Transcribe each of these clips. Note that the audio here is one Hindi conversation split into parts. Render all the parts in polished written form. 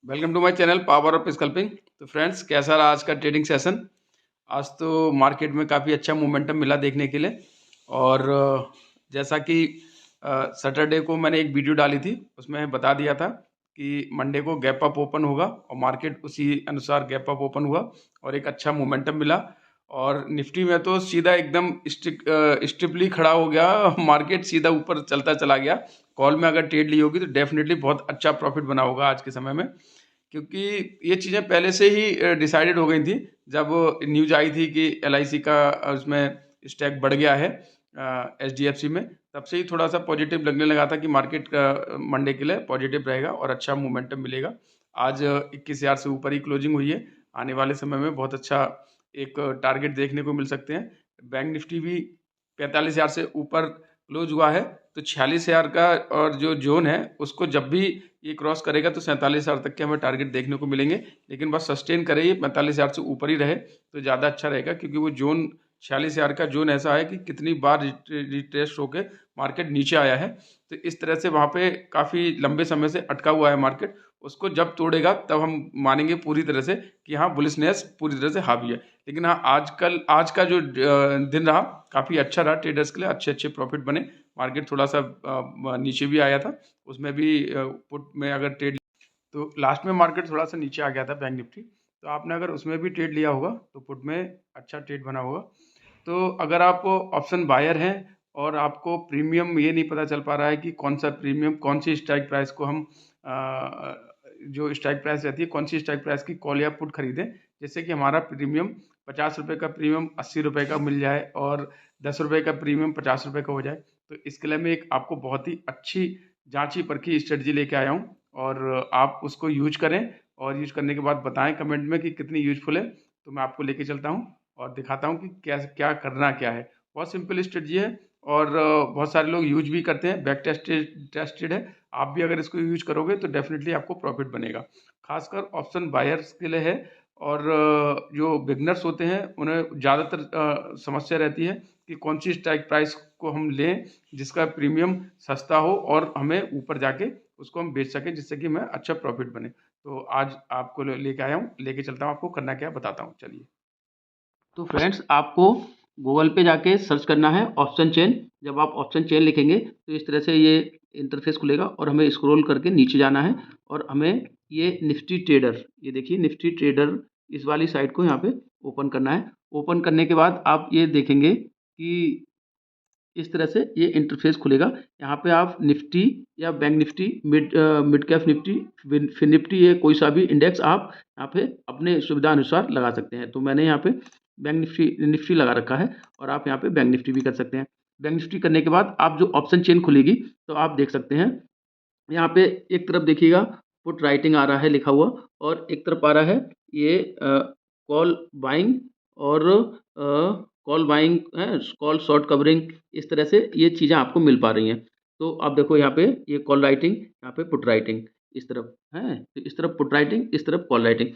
Welcome to my channel power of scalping. तो फ्रेंड्स, कैसा रहा आज का ट्रेडिंग सेशन। आज तो मार्केट में काफ़ी अच्छा मोमेंटम मिला देखने के लिए। और जैसा कि सैटरडे को मैंने एक वीडियो डाली थी, उसमें बता दिया था कि मंडे को गैप अप ओपन होगा और मार्केट उसी अनुसार गैप अप ओपन हुआ और एक अच्छा मोमेंटम मिला। और निफ्टी में तो सीधा एकदम स्टिपली खड़ा हो गया, मार्केट सीधा ऊपर चलता चला गया। कॉल में अगर ट्रेड ली होगी तो डेफिनेटली बहुत अच्छा प्रॉफिट बना होगा आज के समय में, क्योंकि ये चीज़ें पहले से ही डिसाइडेड हो गई थी। जब न्यूज आई थी कि LIC का उसमें स्टैक बढ़ गया है SDFC में, तब से ही थोड़ा सा पॉजिटिव लगने लगा था कि मार्केट का मंडे के लिए पॉजिटिव रहेगा और अच्छा मोमेंटम मिलेगा। आज 21,000 से ऊपर ही क्लोजिंग हुई है। आने वाले समय में बहुत अच्छा एक टारगेट देखने को मिल सकते हैं। बैंक निफ्टी भी 45,000 से ऊपर क्लोज हुआ है, तो 46,000 का और जो जोन है उसको जब भी ये क्रॉस करेगा तो 47,000 तक के हमें टारगेट देखने को मिलेंगे। लेकिन बस सस्टेन करे, ये 45,000 से ऊपर ही रहे तो ज़्यादा अच्छा रहेगा, क्योंकि वो जोन 46,000 का जोन ऐसा है कि कितनी बार रिट्रेस होके मार्केट नीचे आया है। तो इस तरह से वहाँ पे काफ़ी लंबे समय से अटका हुआ है मार्केट। उसको जब तोड़ेगा तब हम मानेंगे पूरी तरह से कि हाँ, बुलिशनेस पूरी तरह से हावी है। लेकिन हाँ, आज का जो दिन रहा काफ़ी अच्छा रहा ट्रेडर्स के लिए। अच्छे अच्छे प्रॉफिट बने। मार्केट थोड़ा सा नीचे भी आया था, उसमें भी पुट में अगर ट्रेड तो लास्ट में मार्केट थोड़ा सा नीचे आ गया था बैंक निफ्टी, तो आपने अगर उसमें भी ट्रेड लिया होगा तो पुट में अच्छा ट्रेड बना होगा। तो अगर आप ऑप्शन बायर हैं और आपको प्रीमियम ये नहीं पता चल पा रहा है कि कौन सा प्रीमियम, कौन सी स्ट्राइक प्राइस को हम जो स्ट्राइक प्राइस रहती है कौन सी स्ट्राइक प्राइस की कॉल या पुट खरीदें, जैसे कि हमारा प्रीमियम 50 रुपये का प्रीमियम 80 रुपये का मिल जाए और 10 रुपये का प्रीमियम 50 रुपये का हो जाए, तो इसके लिए मैं एक आपको बहुत ही अच्छी जांची परखी स्ट्रेटजी लेके आया हूँ। और आप उसको यूज करें और यूज करने के बाद बताएं कमेंट में कि कितनी यूजफुल है। तो मैं आपको लेके चलता हूँ और दिखाता हूँ कि क्या क्या करना क्या है। बहुत सिंपल स्ट्रेटजी है और बहुत सारे लोग यूज भी करते हैं, बैक टेस्टेड है। आप भी अगर इसको यूज करोगे तो डेफिनेटली आपको प्रॉफिट बनेगा। खासकर ऑप्शन बायर्स के लिए है। और जो बिगनर्स होते हैं उन्हें ज़्यादातर समस्या रहती है कि कौन सी स्ट्राइक प्राइस को हम लें जिसका प्रीमियम सस्ता हो और हमें ऊपर जाके उसको हम बेच सकें, जिससे कि हमें अच्छा प्रॉफिट बने। तो आज आपको लेके आया हूँ, लेके चलता हूँ, आपको करना क्या है बताता हूँ, चलिए। तो फ्रेंड्स, आपको गूगल पे जाके सर्च करना है ऑप्शन चेन। जब आप ऑप्शन चेन लिखेंगे तो इस तरह से ये इंटरफेस खुलेगा और हमें स्क्रॉल करके नीचे जाना है और हमें ये निफ्टी ट्रेडर, ये देखिए निफ्टी ट्रेडर, इस वाली साइट को यहाँ पे ओपन करना है। ओपन करने के बाद आप ये देखेंगे कि इस तरह से ये इंटरफेस खुलेगा। यहाँ पे आप निफ्टी या bank Nifty, mid cap Nifty, fin Nifty, ये कोई सा भी इंडेक्स आप यहाँ पे अपने सुविधा अनुसार लगा सकते हैं। तो मैंने यहाँ पे बैंक निफ्टी निफ्टी लगा रखा है और आप यहाँ पे बैंक निफ्टी भी कर सकते हैं। बैंक निफ्टी करने के बाद आप जो ऑप्शन चेन खुलेगी तो आप देख सकते हैं यहाँ पे एक तरफ देखिएगा पुट राइटिंग आ रहा है लिखा हुआ, और एक तरफ आ रहा है ये कॉल बाइंग और कॉल बाइंग है, कॉल शॉर्ट कवरिंग। इस तरह से ये चीज़ें आपको मिल पा रही हैं। तो आप देखो यहाँ पे ये कॉल राइटिंग, यहाँ पे पुट राइटिंग, इस तरफ है, तो इस तरफ पुट राइटिंग, इस तरफ कॉल राइटिंग।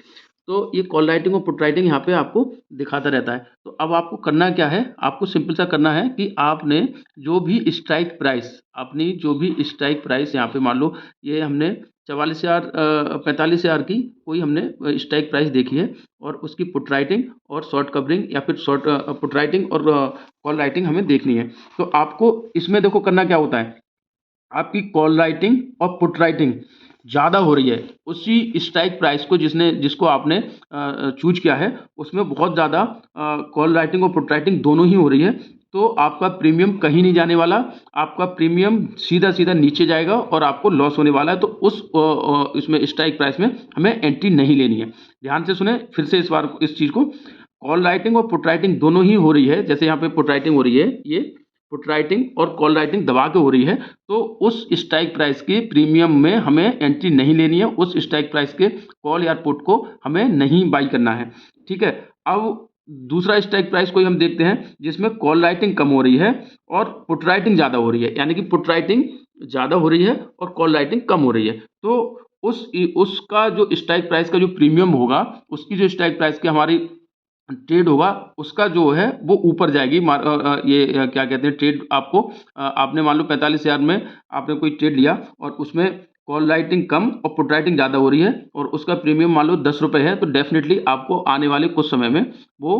तो ये कॉल राइटिंग और पुट राइटिंग यहाँ पे आपको दिखाता रहता है। तो अब आपको करना क्या है, आपको सिंपल सा करना है कि आपने जो भी स्ट्राइक प्राइस, अपनी जो भी स्ट्राइक प्राइस यहाँ पे मान लो ये हमने 44,000 45,000 की कोई हमने स्ट्राइक प्राइस देखी है और उसकी पुट राइटिंग और शॉर्ट कवरिंग या फिर शॉर्ट पुट राइटिंग और कॉल राइटिंग हमें देखनी है। तो आपको इसमें देखो करना क्या होता है, आपकी कॉल राइटिंग और पुट राइटिंग ज़्यादा हो रही है उसी स्ट्राइक प्राइस को जिसको आपने चूज किया है, उसमें बहुत ज़्यादा कॉल राइटिंग और पुट राइटिंग दोनों ही हो रही है। तो आपका प्रीमियम कहीं नहीं जाने वाला, आपका प्रीमियम सीधा सीधा नीचे जाएगा और आपको लॉस होने वाला है। तो उस इसमें स्ट्राइक प्राइस में हमें एंट्री नहीं लेनी है। ध्यान से सुने फिर से इस बार इस चीज़ को, कॉल राइटिंग और पुट राइटिंग दोनों ही हो रही है। जैसे यहाँ पे पुट राइटिंग हो रही है, ये पुट राइटिंग और कॉल राइटिंग दबा के हो रही है, तो उस स्ट्राइक प्राइस के प्रीमियम में हमें एंट्री नहीं लेनी है। उस स्ट्राइक प्राइस के कॉल या पुट को हमें नहीं बाई करना है। ठीक है। अब दूसरा स्ट्राइक प्राइस कोई हम देखते हैं जिसमें कॉल राइटिंग कम हो रही है और पुट राइटिंग ज़्यादा हो रही है, यानी कि पुट राइटिंग ज़्यादा हो रही है और कॉल राइटिंग कम हो रही है। तो उसका जो स्ट्राइक प्राइस का जो प्रीमियम होगा, उसकी जो स्ट्राइक प्राइस की हमारी ट्रेड होगा, उसका जो है वो ऊपर जाएगी। ये क्या कहते हैं, ट्रेड आपको आपने मान लो 45,000 में आपने कोई ट्रेड लिया और उसमें कॉल राइटिंग कम और पुट राइटिंग ज़्यादा हो रही है और उसका प्रीमियम मान लो 10 रुपये है, तो डेफिनेटली आपको आने वाले कुछ समय में वो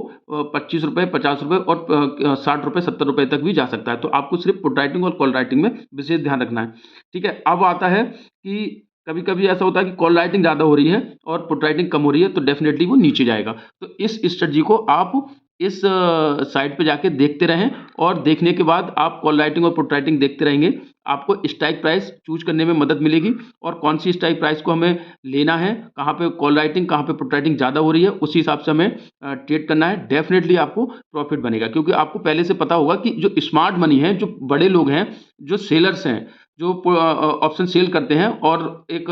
25 रुपये, 50 रुपये और 60 रुपये, 70 रुपये तक भी जा सकता है। तो आपको सिर्फ पुट राइटिंग और कॉल राइटिंग में विशेष ध्यान रखना है। ठीक है, अब आता है कि कभी-कभी ऐसा होता है कि कॉल राइटिंग ज़्यादा हो रही है और पुट राइटिंग कम हो रही है, तो डेफिनेटली वो नीचे जाएगा। तो इस स्ट्रैटेजी को आप इस साइट पे जाके देखते रहें और देखने के बाद आप कॉल राइटिंग और पुट राइटिंग देखते रहेंगे, आपको स्ट्राइक प्राइस चूज़ करने में मदद मिलेगी और कौन-सी स्ट्राइक प्राइस को हमें लेना है, कहाँ पे कॉल राइटिंग, कहाँ पे पुट राइटिंग ज़्यादा हो रही है, उसी हिसाब से हमें ट्रेड करना है। डेफिनेटली आपको प्रॉफ़िट बनेगा, क्योंकि आपको पहले से पता होगा कि जो स्मार्ट मनी है, जो बड़े लोग हैं, जो सेलर्स हैं, जो ऑप्शन सेल करते हैं और एक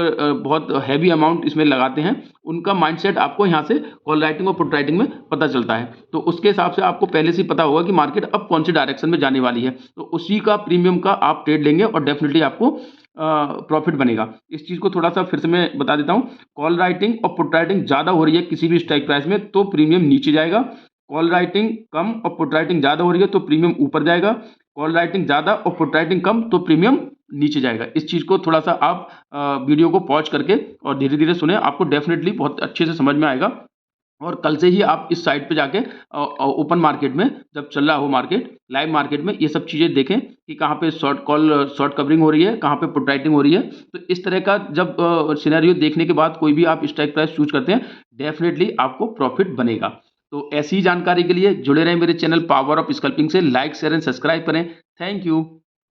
बहुत हैवी अमाउंट इसमें लगाते हैं, उनका माइंडसेट आपको यहाँ से कॉल राइटिंग और पुट राइटिंग में पता चलता है। तो उसके हिसाब से आपको पहले से ही पता होगा कि मार्केट अब कौन सी डायरेक्शन में जाने वाली है। तो उसी का प्रीमियम का आप ट्रेड लेंगे और डेफिनिटली आपको प्रॉफिट बनेगा। इस चीज़ को थोड़ा-सा फिर से मैं बता देता हूँ, कॉल राइटिंग और पुट राइटिंग ज़्यादा हो रही है किसी भी स्ट्राइक प्राइस में, तो प्रीमियम नीचे जाएगा। कॉल राइटिंग कम और पुट राइटिंग ज़्यादा हो रही है, तो प्रीमियम ऊपर जाएगा। कॉल राइटिंग ज़्यादा और पुट राइटिंग कम, तो प्रीमियम नीचे जाएगा। इस चीज़ को थोड़ा-सा आप वीडियो को पॉज़ करके और धीरे-धीरे सुनें, आपको डेफ़िनेटली बहुत अच्छे से समझ में आएगा। और कल से ही आप इस साइट पे जाके ओपन मार्केट में जब चल रहा हो मार्केट, लाइव मार्केट में ये सब चीज़ें देखें कि कहाँ पे शॉर्ट कवरिंग हो रही है, कहाँ पे पुट राइटिंग हो रही है। तो इस तरह का जब सिनेरियो देखने के बाद कोई भी आप स्ट्राइक प्राइस चूज़ करते हैं, डेफ़िनेटली आपको प्रॉफ़िट बनेगा। तो ऐसी ही जानकारी के लिए जुड़े रहें मेरे चैनल पावर ऑफ स्कल्पिंग से। लाइक, शेयर एंड सब्सक्राइब करें। Thank you.